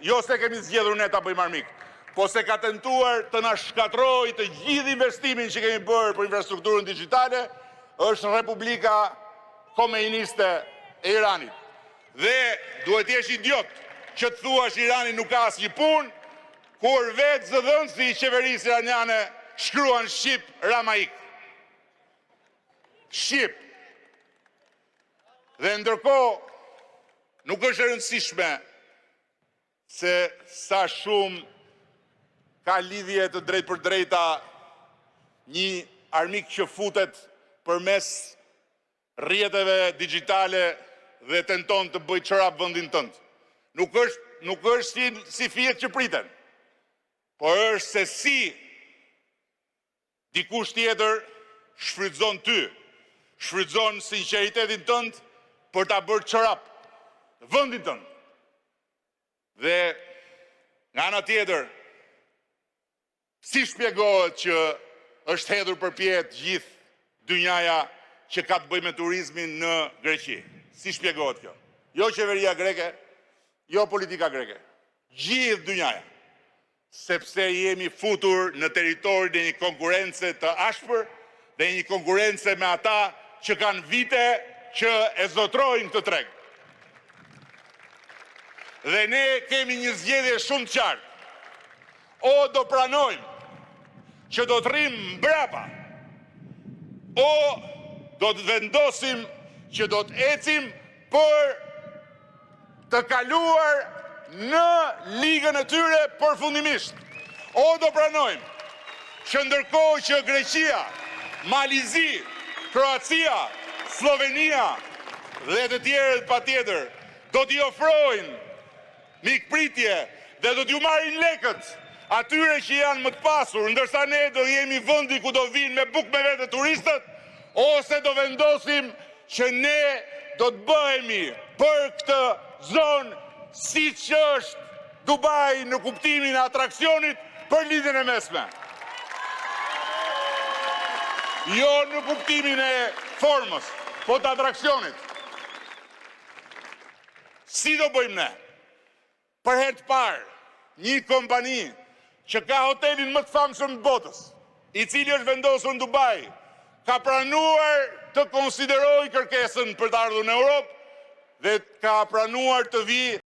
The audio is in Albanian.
jo se kemi zgjedhur ne ta bëjmë armik, po se ka tentuar të na shkatrojë të gjithë investimin që kemi bërë për infrastrukturën digjitale, është Republika Komeniste e Iranit. Dhe duhet jesh idiot që të thuash Irani nuk ka asnjë punë, kur vetë zëdhënësi i qeverisë iraniane shkruan Shqip Ramaik. Shqip. Dhe ndërkohë, nuk është e rëndësishme se sa shumë ka lidhje të drejt për drejta një armik që futet përmes rrjeteve digjitale dhe tenton të bëjë çorap vendin tënd. Nuk është si fiet që priten, por është se si dikush tjetër shfrytëzon ty, shfrytëzon sinqeritetin tënd për ta bërë çorap vendin tënd. Dhe nga ana tjetër, si shpjegohet që është hedhur përpjet gjithë dynjaja që ka të bëjë me turizmin në Greqi? Si shpjegohet kjo? Jo qeveria greke, jo politika greke. Gjithë dynjaja. Sepse jemi futur në teritorin e një konkurrence të ashpër dhe një konkurrence me ata që kanë vite që e zotrojnë këtë treg. Dhe ne kemi një zgjedhje shumë të qartë. O do pranojmë që do të rrim mbrapa, o do të vendosim që do të ecim për të kaluar në ligën e tyre përfundimisht. O do pranojmë që ndërkohë që Greqia, Malizi, Kroacia, Slovenia dhe të tjerët patjetër do t'i ofrojnë mikpritje dhe do t'ju marrin lekët atyre që janë më të pasur, ndërsa ne do jemi vendi ku do vinë me bukë me vete turistët, ose do vendosim që ne do të bëhemi për këtë zonë si që është Dubai në kuptimin e atraksionit për lidhjen e mesme. Jo në kuptimin e formës, po të atraksionit. Si do bëjmë ne? Për herë të parë, një kompani që ka hotelin më të famshëm të botës, i cili është vendosur në Dubai, ka pranuar të konsiderojë kërkesën për të ardhur në Europë dhe ka pranuar të vijë